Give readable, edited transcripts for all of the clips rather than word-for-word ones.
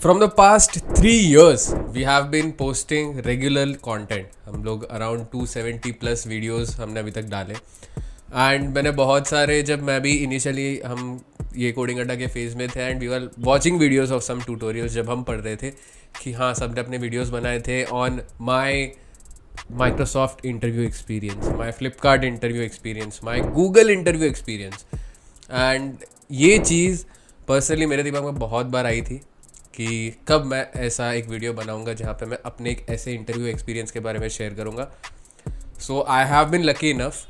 From the past 3 years, we have been posting regular content. हम लोग around 270 plus videos हमने अभी तक डाले. एंड मैंने बहुत सारे, जब मैं भी इनिशियली हम ये कोडिंग अड्डा के फेज़ में थे and we were watching videos of some tutorials, जब हम पढ़ रहे थे कि हाँ सब ने अपने वीडियोज़ बनाए थे on my Microsoft interview experience, my Flipkart interview experience, my Google interview experience. And ये चीज़ पर्सनली मेरे दिमाग में बहुत बार आई थी कि कब मैं ऐसा एक वीडियो बनाऊंगा जहाँ पे मैं अपने एक ऐसे इंटरव्यू एक्सपीरियंस के बारे में शेयर करूँगा. So I have been lucky enough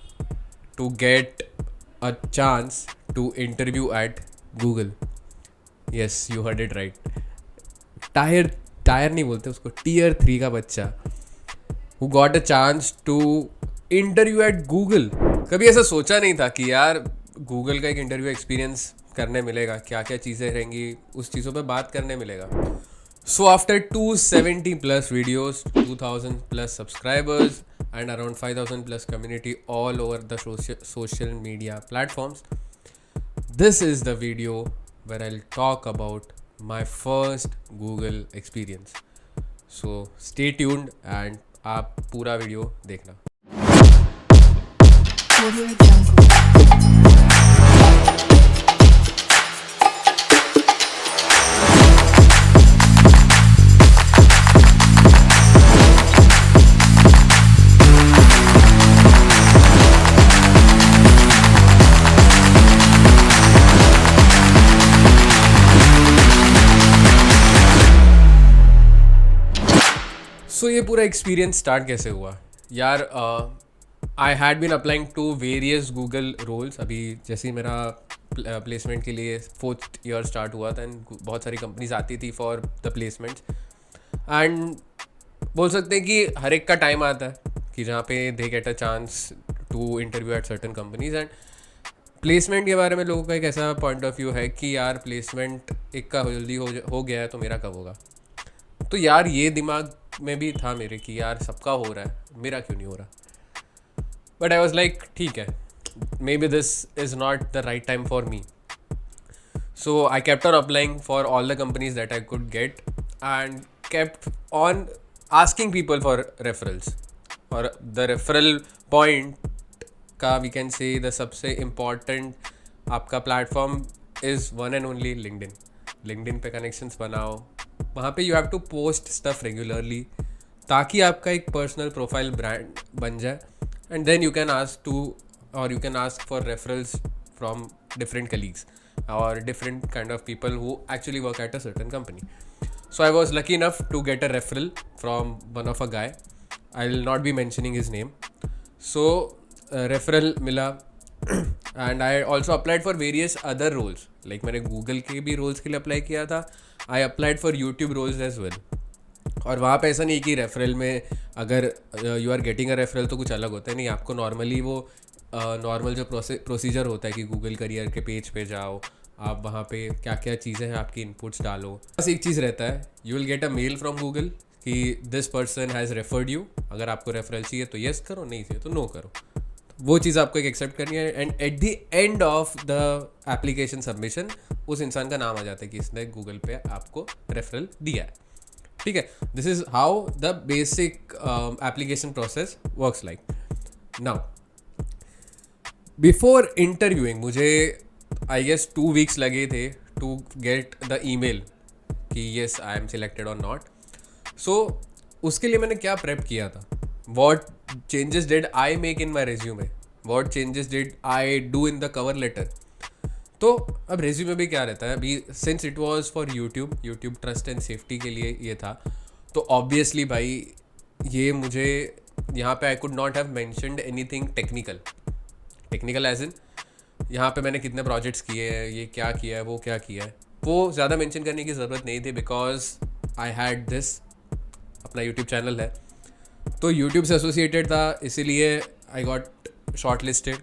to get a chance to interview at Google. Yes, you heard it right. Tyre नहीं बोलते उसको, Tier 3 का बच्चा who got a chance to interview at Google. कभी ऐसा सोचा नहीं था कि यार Google का एक इंटरव्यू एक्सपीरियंस करने मिलेगा, क्या क्या चीज़ें रहेंगी, उस चीज़ों पे बात करने मिलेगा. So after 270 plus videos, 2000 plus subscribers and around 5000 plus community all over the social media platforms, this is the video where I'll talk about my first Google experience. So stay tuned and आप पूरा video देखना. सो ये पूरा experience start कैसे हुआ यार. I had been applying to various Google roles. अभी जैसे ही मेरा प्लेसमेंट के लिए 4th ईयर स्टार्ट हुआ था एंड बहुत सारी कंपनीज आती थी फॉर द प्लेसमेंट्स. एंड बोल सकते हैं कि हर एक का टाइम आता है कि जहाँ पे they get a chance to interview at certain companies. And placement के बारे में लोगों का एक ऐसा पॉइंट ऑफ व्यू है कि यार प्लेसमेंट एक का जल्दी हो गया है तो मेरा कब होगा. तो यार ये दिमाग में भी था मेरे कि यार सबका हो रहा है, मेरा क्यों नहीं हो रहा. बट आई वॉज लाइक ठीक है, maybe this is not the right time for me. So I kept on applying for all the companies that I could get and kept on asking people for referrals. और the referral point का we can say the सबसे important आपका platform is one and only LinkedIn. LinkedIn पे connections बनाओ, वहाँ पे you have to post stuff regularly ताकि आपका एक पर्सनल प्रोफाइल ब्रांड बन जाए. And then you can ask for referrals from different colleagues और different kind of people who actually work at a certain company. So I was lucky enough to get a referral from one of a guy. I will not be mentioning his name. So referral मिला and I also applied for various other roles. Like मैंने Google के भी roles के लिए apply किया था. I applied for YouTube roles as well. और वहाँ पे ऐसा नहीं कि रेफरल में अगर you are getting a referral तो कुछ अलग होता है. नहीं, आपको नॉर्मली वो नॉर्मल जो प्रोसीजर होता है कि गूगल करियर के पेज पे जाओ, आप वहाँ पे क्या क्या चीज़ें हैं आपकी इनपुट्स डालो. बस एक चीज़ रहता है, you will get a mail from Google कि this person has referred you. अगर आपको रेफरल चाहिए तो येस करो, नहीं चाहिए तो नो करो. वो चीज़ आपको एक एक्सेप्ट करनी है. And eight the end of the application submission उस इंसान का नाम आ जाता है कि इसने गूगल पे आपको रेफरल दिया है. ठीक है, this is how the basic application process works like. Now before interviewing मुझे आई गेस 2 weeks लगे थे टू गेट द ईमेल कि येस आई एम सिलेक्टेड और नॉट. सो उसके लिए मैंने क्या प्रेप किया था. What changes did I make in my resume? What changes did I do in the cover letter? तो अब रेज्यूमे भी क्या रहता है अभी, since it was for YouTube trust and safety के लिए ये था, तो ऑब्वियसली भाई ये मुझे यहाँ पे I could not have mentioned anything technical as in यहाँ पे मैंने कितने प्रोजेक्ट्स किए हैं, ये क्या किया है, वो क्या किया है, वो ज़्यादा मेंशन करने की ज़रूरत नहीं थी. बिकॉज आई हैड दिस, अपना यूट्यूब चैनल है तो यूट्यूब से एसोसिएटेड था, इसीलिए I got short listed.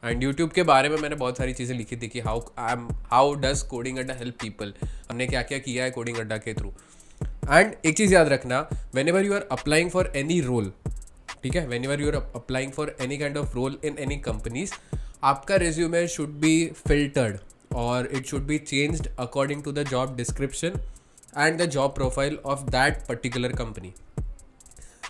And YouTube के बारे में मैंने बहुत सारी चीज़ें लिखी थी कि हाउ डज कोडिंग अड्डा हेल्प पीपल, हमने क्या क्या किया है कोडिंग अड्डा के थ्रू. एंड एक चीज़ याद रखना, whenever you are applying for any role, ठीक है, whenever you are applying for any kind of role in any companies, आपका रिज्यूमे शुड बी फिल्टर्ड और it should be changed according to the job description and the job profile of that particular company.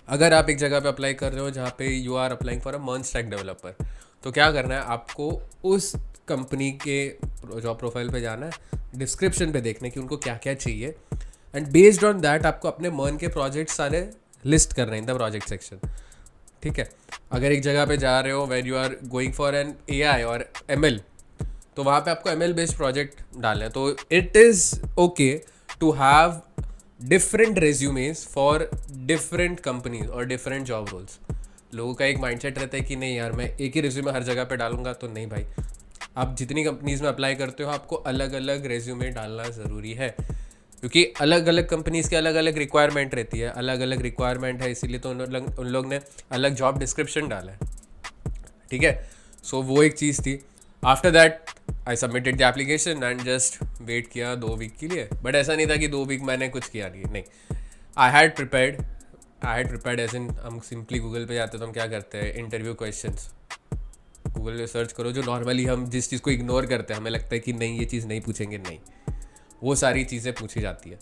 अगर आप एक जगह पे apply कर रहे हो जहाँ पे you are applying for a MERN stack developer, तो क्या करना है आपको, उस कंपनी के जॉब प्रोफाइल पे जाना है, डिस्क्रिप्शन पे देखना है कि उनको क्या क्या चाहिए, एंड बेस्ड ऑन दैट आपको अपने MERN के प्रोजेक्ट सारे लिस्ट करना है इन द प्रोजेक्ट सेक्शन. ठीक है. अगर एक जगह पे जा रहे हो when you are going for an AI और ML, तो वहाँ पे आपको ML बेस्ड प्रोजेक्ट डालना है. तो it is okay to have different resumes for different companies और डिफरेंट जॉब रोल्स. लोगों का एक माइंडसेट रहता है कि नहीं यार मैं एक ही रेज्यूमे हर जगह पे डालूंगा, तो नहीं भाई. आप जितनी कंपनीज में अप्लाई करते हो आपको अलग अलग रेज्यूमे डालना ज़रूरी है, क्योंकि अलग अलग कंपनीज़ के अलग अलग रिक्वायरमेंट रहती है, अलग अलग रिक्वायरमेंट है, इसीलिए तो उन लोग ने अलग जॉब डिस्क्रिप्शन डाला है. ठीक है. सो वो एक चीज़ थी. After that I submitted the application and just wait किया 2 वीक के लिए. बट ऐसा नहीं था कि 2 वीक मैंने कुछ किया नहीं. I had prepared as in, हम सिंपली गूगल पे जाते तो हम क्या करते हैं, इंटरव्यू क्वेश्चंस गूगल पे सर्च करो, जो नॉर्मली हम जिस चीज़ को इग्नोर करते हैं, हमें लगता है कि नहीं ये चीज़ नहीं पूछेंगे, नहीं, वो सारी चीज़ें पूछी जाती है.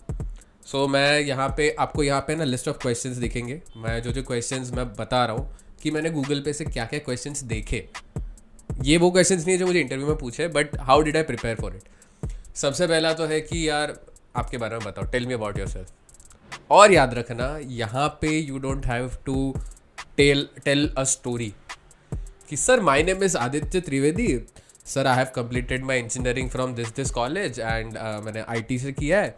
सो मैं यहाँ पे आपको यहाँ पे ना लिस्ट ऑफ क्वेश्चंस दिखेंगे. मैं जो क्वेश्चंस मैं बता रहा हूँ कि मैंने गूगल पे से क्या क्या क्वेश्चंस देखे, ये वो क्वेश्चंस नहीं है जो मुझे इंटरव्यू में पूछे, but how did I prepare for it. सबसे पहला तो है कि यार आपके बारे में बताओ, टेल मी अबाउट योरसेल्फ. और याद रखना यहाँ पे you don't have to tell a story कि sir my name is Aditya Trivedi, sir I have completed my engineering from this college and मैंने IT से किया है,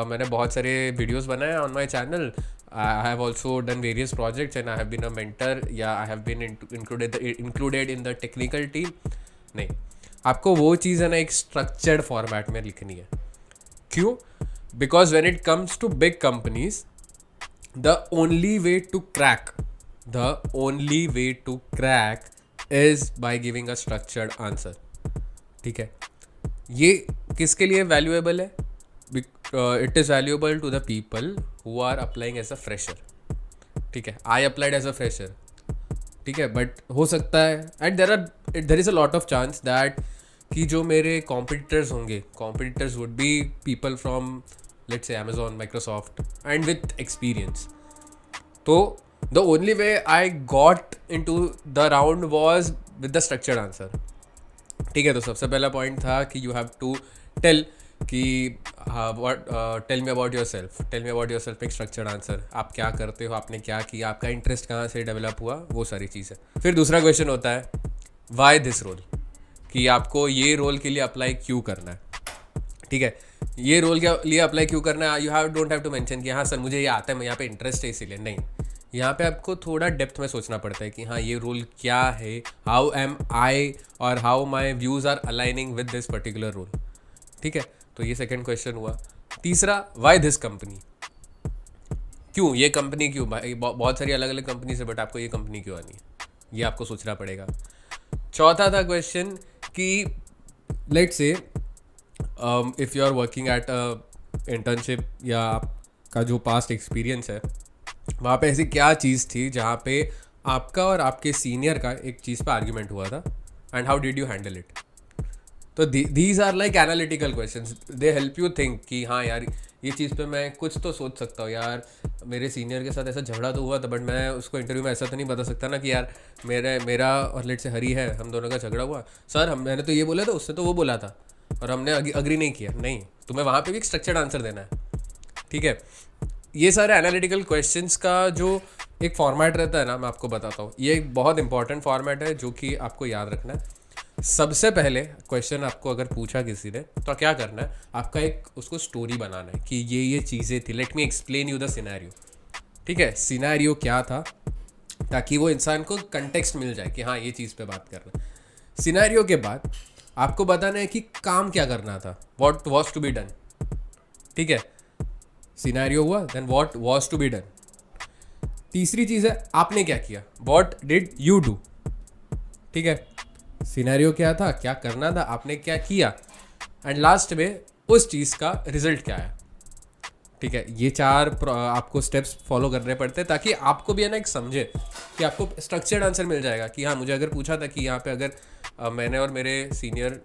मैंने बहुत सारे वीडियोस बनाए on my channel, I have also done various projects and I have been a mentor, या I have been included in the technical team. नहीं, आपको वो चीज़ है ना एक स्ट्रक्चर्ड फॉर्मेट में लिखनी है. क्यों? Because when it comes to big companies, the only way to crack is by giving a structured answer. ठीक है. ये किसके लिए वैल्यूएबल है? It is valuable to the people who are applying as a fresher. ठीक है. I applied as a fresher. ठीक है. बट हो सकता है and there is a lot of chance that कि जो मेरे कॉम्पिटिटर्स होंगे, competitors would be people from let's say Amazon, Microsoft and with experience. तो the only way I got into the round was with the structured answer. ठीक है. तो सबसे पहला पॉइंट था कि you have to tell कि टेल मी अबाउट योरसेल्फ एक स्ट्रक्चर्ड आंसर. आप क्या करते हो, आपने क्या किया, आपका इंटरेस्ट कहाँ से डेवलप हुआ, वो सारी चीज़ें. फिर दूसरा क्वेश्चन होता है वाई दिस रोल, कि आपको ये रोल के लिए अप्लाई क्यों करना है. ठीक है. ये रोल के लिए अप्लाई क्यों करना है, you don't have to mention कि हाँ सर मुझे ये आता है, मैं यहाँ पे इंटरेस्ट है इसीलिए. नहीं, यहाँ पे आपको थोड़ा डेप्थ में सोचना पड़ता है कि हाँ ये रोल क्या है, हाउ एम आई और how my views are aligning with this particular role. ठीक है. तो ये सेकंड क्वेश्चन हुआ. तीसरा, वाई दिस कंपनी, क्यों ये कंपनी, क्यों भाई, बहुत सारी अलग अलग कंपनी से, बट आपको ये कंपनी क्यों आनी है, ये आपको सोचना पड़ेगा. चौथा था क्वेश्चन कि let's say if you are working at a internship, या आपका जो पास्ट एक्सपीरियंस है वहाँ पे ऐसी क्या चीज़ थी जहाँ पे आपका और आपके सीनियर का एक चीज़ पे आर्ग्यूमेंट हुआ था, and how did you handle it. तो these are like analytical questions, they help you think कि हाँ यार ये चीज़ पे मैं कुछ तो सोच सकता हूँ. यार मेरे सीनियर के साथ ऐसा झगड़ा तो हुआ था, बट मैं उसको इंटरव्यू में ऐसा तो नहीं बता सकता ना कि यार मेरा और लेट से हरी है, हम दोनों का झगड़ा हुआ सर, मैंने तो ये बोला था, उसने तो वो बोला था और हमने अग्री नहीं किया. नहीं, तुम्हें वहाँ पे भी एक स्ट्रक्चर्ड आंसर देना है. ठीक है. ये सारे एनालिटिकल क्वेश्चंस का जो एक फॉर्मेट रहता है ना, मैं आपको बताता हूँ, ये एक बहुत इंपॉर्टेंट फॉर्मेट है जो कि आपको याद रखना है. सबसे पहले क्वेश्चन आपको अगर पूछा किसी ने, तो क्या करना है, आपका एक उसको स्टोरी बनाना है कि ये चीज़ें थी, let me explain you the scenario. ठीक है. सिनेरियो क्या था, ताकि वो इंसान को कंटेक्स्ट मिल जाए कि हाँ ये चीज़ पे बात करना. सिनेरियो के बाद आपको बताना है कि काम क्या करना था, what was to be done. ठीक है. सिनेरियो हुआ, then what was to be done. तीसरी चीज़ है आपने क्या किया, व्हाट डिड यू डू. ठीक है. सिनेरियो क्या था, क्या करना था, आपने क्या किया, एंड लास्ट में उस चीज़ का रिजल्ट क्या है. ठीक है. ये 4 आपको स्टेप्स फॉलो करने पड़ते हैं, ताकि आपको भी है ना एक समझे कि आपको स्ट्रक्चर्ड आंसर मिल जाएगा कि हाँ मुझे अगर पूछा था कि यहाँ पे अगर मैंने और मेरे सीनियर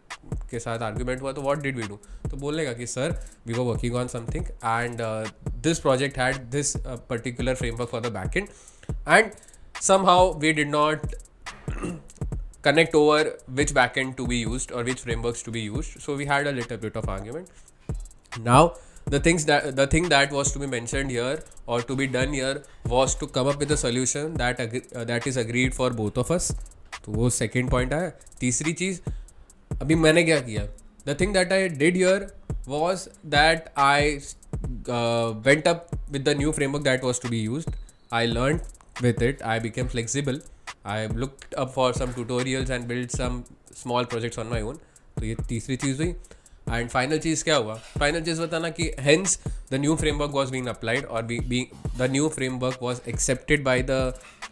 के साथ आर्ग्यूमेंट हुआ तो व्हाट डिड वी डू, तो बोलेगा कि sir we were working on something and this project had this particular framework for the back end and somehow we did not connect over which backend to be used or which frameworks to be used, so we had a little bit of argument. Now the thing that was to be mentioned here or to be done here was to come up with a solution that is agreed for both of us. तो वो second point आया. तीसरी चीज़ अभी मैंने क्या किया, the thing that I did here was that I went up with the new framework that was to be used. I learned with it, I became flexible, I looked up for some tutorials and built some small projects on my own. तो ये तीसरी चीज़ हुई. And final चीज़ क्या हुआ, final चीज़ बताना कि hence the new framework was being applied और the new framework was accepted by the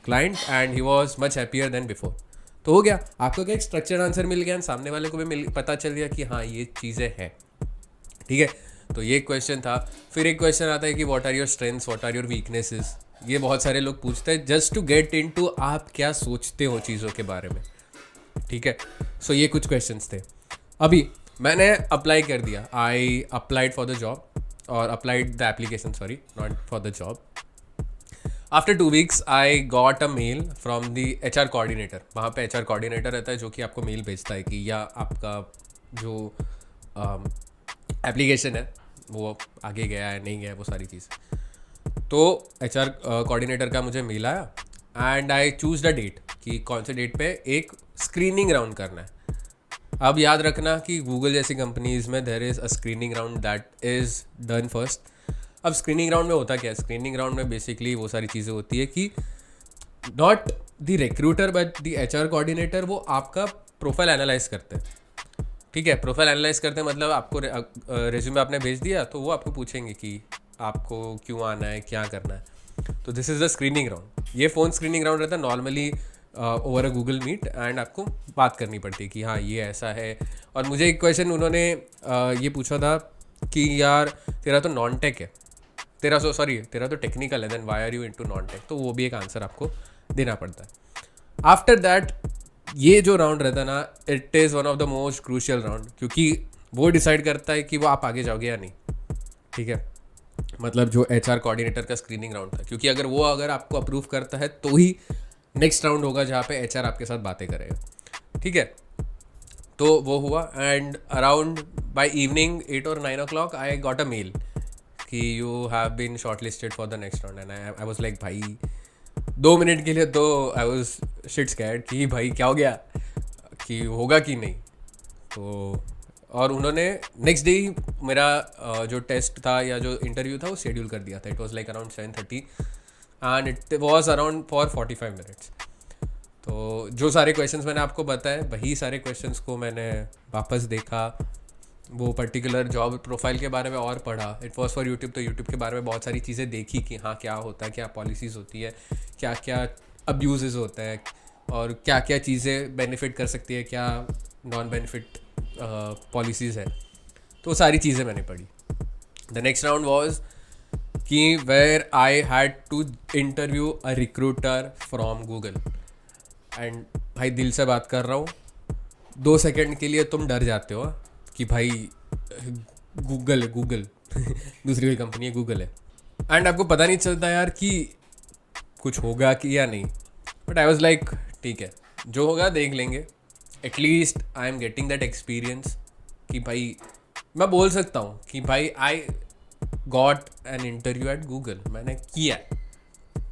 client and he was much happier than before. तो हो गया, आपको क्या एक स्ट्रक्चर्ड आंसर मिल गया, सामने वाले को भी पता चल गया कि हाँ ये चीज़ें हैं. ठीक है, तो ये क्वेश्चन था. फिर एक क्वेश्चन आता है कि what are your strengths, what are your weaknesses. ये बहुत सारे लोग पूछते हैं जस्ट टू गेट इनटू आप क्या सोचते हो चीज़ों के बारे में. ठीक है, सो ये कुछ क्वेश्चंस थे. अभी मैंने अप्लाई कर दिया, I applied for the job और applied the application, sorry not for the job. After 2 weeks I got a mail from the HR coordinator. वहाँ पे HR कोऑर्डिनेटर रहता है जो कि आपको मेल भेजता है कि या आपका जो एप्लीकेशन है वो आगे गया है नहीं गया है, वो सारी चीज़. तो HR कोऑर्डिनेटर का मुझे मेल आया and I choose the date कि कौन से डेट पे एक स्क्रीनिंग राउंड करना है. अब याद रखना कि गूगल जैसी कंपनीज़ में there is a screening round that is done first. अब स्क्रीनिंग राउंड में होता क्या है, स्क्रीनिंग राउंड में बेसिकली वो सारी चीज़ें होती है कि not the recruiter but the HR coordinator वो आपका प्रोफाइल एनालाइज करते हैं. ठीक है, प्रोफाइल एनालाइज करते हैं मतलब आपको रेज्यूमे आपने भेज दिया तो वो आपको पूछेंगे कि आपको क्यों आना है, क्या करना है. तो this is the screening round. ये फ़ोन स्क्रीनिंग राउंड रहता है normally over a Google Meet and आपको बात करनी पड़ती है कि हाँ ये ऐसा है. और मुझे एक क्वेश्चन उन्होंने ये पूछा था कि यार तेरा तो नॉन टेक है, तेरा तो टेक्निकल है, then why are you into non tech. तो वो भी एक आंसर आपको देना पड़ता है. आफ्टर दैट ये जो राउंड रहता है ना, it is one of the most crucial round क्योंकि वो डिसाइड करता है कि वो आप आगे जाओगे या नहीं. ठीक है, मतलब जो HR कोऑर्डिनेटर का स्क्रीनिंग राउंड था, क्योंकि अगर आपको अप्रूव करता है तो ही नेक्स्ट राउंड होगा जहाँ पे HR आपके साथ बातें करेगा. ठीक है, तो वो हुआ and around by evening 8 or 9 o'clock I got a mail कि you have been shortlisted for the next round. And I was like भाई 2 मिनट के लिए तो आई वाज शिट स्कैर्ड कि भाई क्या हो गया, कि होगा कि नहीं. तो और उन्होंने नेक्स्ट डे ही मेरा जो टेस्ट था या जो इंटरव्यू था वो शेड्यूल कर दिया था. It was like around 7:30 and it was around for 45 minutes. तो जो सारे क्वेश्चंस मैंने आपको बताए वही सारे क्वेश्चंस को मैंने वापस देखा, वो पर्टिकुलर जॉब प्रोफाइल के बारे में और पढ़ा. इट वाज फॉर यूट्यूब, तो यूट्यूब के बारे में बहुत सारी चीज़ें देखी कि हाँ क्या होता है, क्या पॉलिसीज़ होती है, क्या क्या अब्यूज़ होता है और क्या क्या चीज़ें बेनिफिट कर सकती है, क्या नॉन बेनिफिट पॉलिसीज़ है. तो सारी चीज़ें मैंने पढ़ी. द नेक्स्ट राउंड वॉज कि where I had to interview a recruiter from Google. And भाई दिल से बात कर रहा हूँ, 2 सेकंड के लिए तुम डर जाते हो कि भाई गूगल दूसरी कोई कंपनी है, गूगल है. एंड आपको पता नहीं चलता यार कि कुछ होगा कि या नहीं. बट आई वॉज लाइक ठीक है जो होगा देख लेंगे, at least I am getting that experience कि भाई मैं बोल सकता हूँ कि भाई I got an interview at Google. मैंने किया,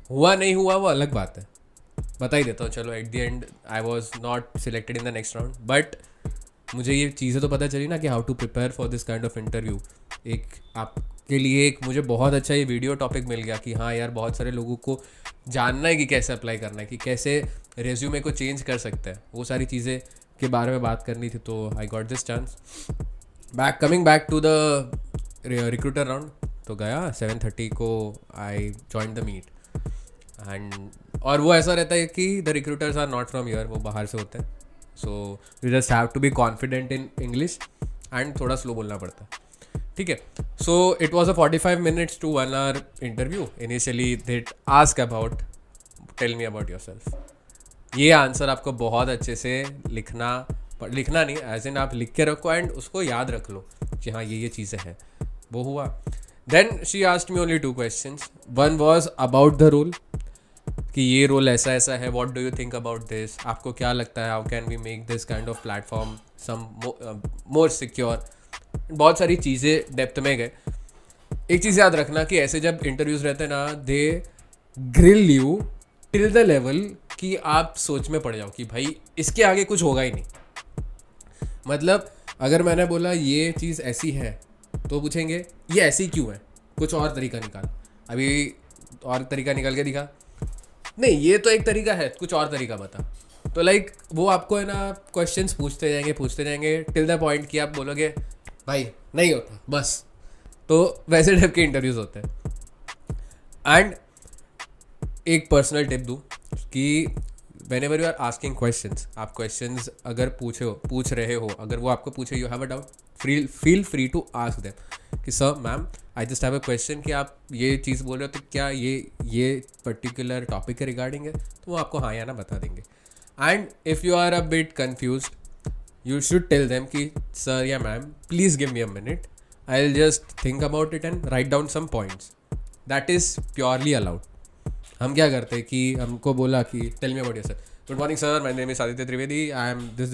हुआ नहीं हुआ वो अलग बात है, बता ही देता हूँ. चलो at the end I was not selected in the next round, but मुझे ये चीज़ें तो पता चली ना कि how to prepare for this kind of interview. एक आपके लिए एक मुझे बहुत अच्छा ये वीडियो टॉपिक मिल गया कि हाँ यार बहुत सारे लोगों को जानना है कि कैसे अप्लाई करना है, कि कैसे रेज्यूमे को चेंज कर सकते हैं, वो सारी चीज़ें के बारे में बात करनी थी. तो I got this chance. Coming back to the recruiter round, तो गया 7:30 को I join the meet. And और वो ऐसा रहता है कि the recruiters are not from here, वो बाहर से होते हैं. So you just have to be confident in English and थोड़ा स्लो बोलना पड़ता है. ठीक है, so it was a 45 minutes to 1 hour interview. Initially they ask about tell me about yourself. ये आंसर आपको बहुत अच्छे से लिखना पर लिखना नहीं, एज इन आप लिख के रखो एंड उसको याद रख लो कि हाँ ये चीज़ें हैं। वो हुआ। Then she asked me only 2 questions. One was about the role, कि ये रोल ऐसा ऐसा है, what do you think about this, आपको क्या लगता है, how can we make this kind of platform some more secure. बहुत सारी चीज़ें डेप्थ में गए। एक चीज़ याद रखना कि ऐसे जब इंटरव्यूज़ रहते हैं ना, they grill you till the level कि आप सोच में पड़ जाओ कि भाई इसके आगे कुछ होगा ही नहीं। मतलब अगर मैंने बोला ये चीज़ ऐसी है तो पूछेंगे ये ऐसी क्यों है, कुछ और तरीका निकाल। अभी और तरीका निकाल के दिखा, नहीं ये तो एक तरीका है, कुछ और तरीका बता। तो लाइक वो आपको है ना क्वेश्चंस पूछते जाएंगे टिल द पॉइंट कि आप बोलोगे भाई नहीं होता बस। तो वैसे टाइप के इंटरव्यूज़ होते हैं। एंड एक पर्सनल टिप दूँ कि whenever you are asking questions, आप क्वेश्चंस अगर पूछ रहे हो, अगर वो आपको पूछे you have a doubt, feel free to ask them कि sir ma'am I just have a question, कि आप ये चीज़ बोल रहे हो तो क्या ये पर्टिकुलर टॉपिक के रिगार्डिंग है, तो वो आपको हाँ या ना बता देंगे। And if you are a bit confuse you should tell them कि सर या ma'am please give me a minute, I will just think about it and write down some points. That is purely allowed. हम क्या करते हैं कि हमको बोला कि tell me about yourself, good morning sir, my name is Aditya Trivedi, I am this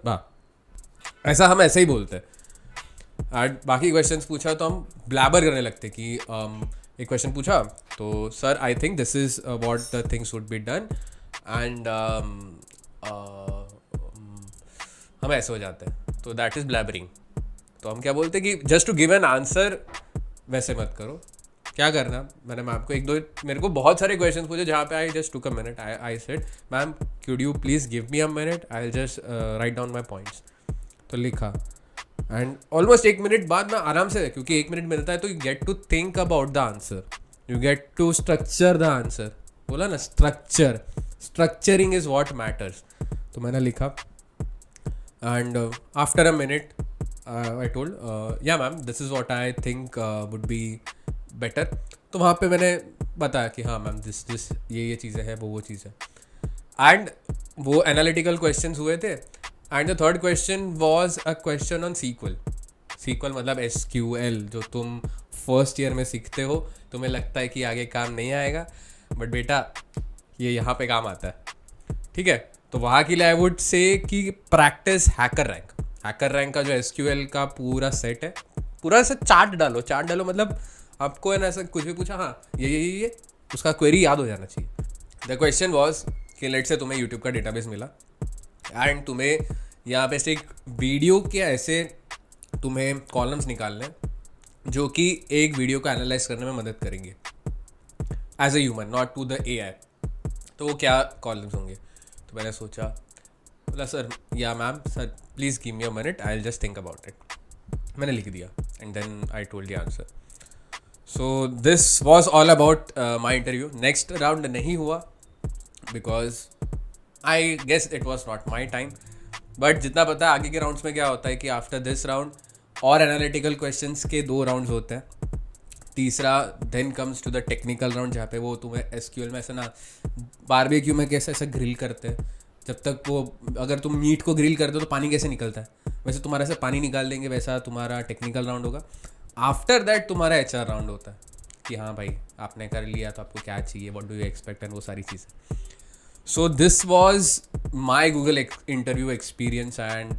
बा, ऐसा हम ऐसे ही बोलते हैं। एंड बाकी क्वेश्चंस पूछा तो हम ब्लैबर करने लगते कि एक क्वेश्चन पूछा तो sir I think this is what the things should be done, and हम ऐसे हो जाते हैं, तो दैट इज़ ब्लैबरिंग। तो हम क्या बोलते हैं कि just to give an answer वैसे मत करो। क्या करना, मैंने मैम को एक दो, मेरे को बहुत सारे क्वेश्चन पूछे जहाँ पे I just took a minute, I said ma'am could you please give me a minute, I will just write down my points. तो लिखा एंड ऑलमोस्ट 1 मिनट बाद मैं आराम से, क्योंकि 1 मिनट मिलता है तो you get to think about the answer, you get to structure the answer. बोला ना स्ट्रक्चरिंग इज वॉट मैटर्स। तो मैंने लिखा and after a minute I told या ma'am this is what I think would be better. तो वहाँ पे मैंने बताया कि हाँ मैम दिस ये चीज़ें हैं, वो चीज़ है। एंड वो एनालिटिकल क्वेश्चंस हुए थे। And the third question was a question on sequel मतलब SQL, जो तुम फर्स्ट ईयर में सीखते हो, तुम्हें लगता है कि आगे काम नहीं आएगा, बट बेटा ये यहाँ पे काम आता है। ठीक है, तो वहाँ के लिए आई वुड से कि प्रैक्टिस हैकर रैंक का जो SQL का पूरा सेट है, पूरा ऐसा चार्ट डालो मतलब आपको है ना ऐसा कुछ भी पूछा, हाँ ये उसका क्वेरी याद हो जाना चाहिए। द क्वेश्चन वॉज कि लेट से तुम्हें यूट्यूब का डेटाबेस मिला एंड तुम्हें यहाँ पे से एक वीडियो के ऐसे तुम्हें कॉलम्स निकालने जो कि एक वीडियो को एनालाइज करने में मदद करेंगे as a human, not to the AI। तो वो क्या कॉलम्स होंगे? तो मैंने सोचा, बोला सर या ma'am sir please give me a minute, I will just think about it. मैंने लिख दिया and then I told the answer. So this was all about my interview. Next round नहीं हुआ because I guess it was not my time. But जितना पता है आगे के राउंड्स में क्या होता है कि आफ्टर दिस राउंड और एनालिटिकल क्वेश्चंस के 2 राउंड्स होते हैं। तीसरा then comes to the technical round, जहाँ पे वो तुम्हें SQL में ऐसा ना बारबेक्यू में कैसे ऐसा ग्रिल करते हैं, जब तक वो अगर तुम मीट को ग्रिल करते हो तो पानी कैसे निकलता है, वैसे तुम्हारा ऐसे पानी निकाल देंगे, वैसा तुम्हारा टेक्निकल राउंड होगा। आफ्टर दैट तुम्हारा HR राउंड होता है कि हाँ भाई आपने कर लिया तो आपको क्या चाहिए, what do you expect, and वो सारी चीज़ें। सो this was my Google interview experience. And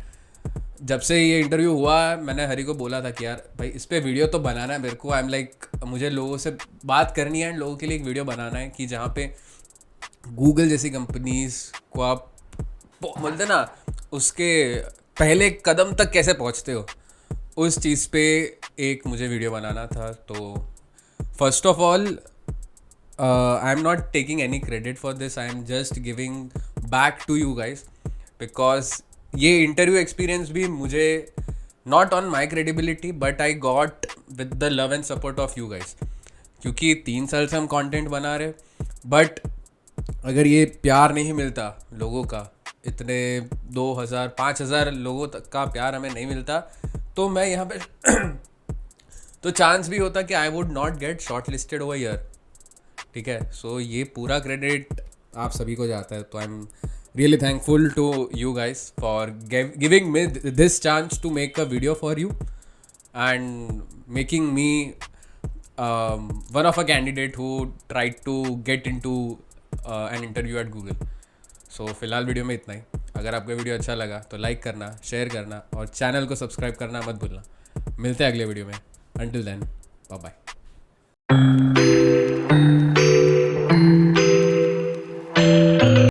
जब से ये इंटरव्यू हुआ मैंने हरी को बोला था कि यार भाई इस पर वीडियो तो बनाना है मेरे को। आई एम लाइक मुझे लोगों से बात करनी है एंड लोगों के लिए एक वीडियो बनाना है कि जहाँ पे गूगल जैसी कंपनीज को आप बोलते ना उसके पहले कदम तक कैसे पहुँचते हो, उस चीज़ पे एक मुझे वीडियो बनाना था। तो first of all I am not taking any credit for this, I am just giving back to you guys, because ये इंटरव्यू एक्सपीरियंस भी मुझे not on my credibility but I got with the love and support of you guys. क्योंकि 3 साल से हम content बना रहे, but अगर ये प्यार नहीं मिलता लोगों का, इतने 2000-5000 लोगों तक का प्यार हमें नहीं मिलता, तो मैं यहाँ पे तो चांस भी होता कि I would not gate short listed over year. ठीक है, सो ये पूरा क्रेडिट आप सभी को जाता है। तो I am really thankful to you guys for giving me this chance to make a video for you and making me one of a candidate who tried to get into an interview at Google. So फिलहाल video में इतना ही. अगर आपको video अच्छा लगा तो like करना, share करना और चैनल को सब्सक्राइब करना मत भूलना. मिलते हैं अगले वीडियो में. Until then, bye bye.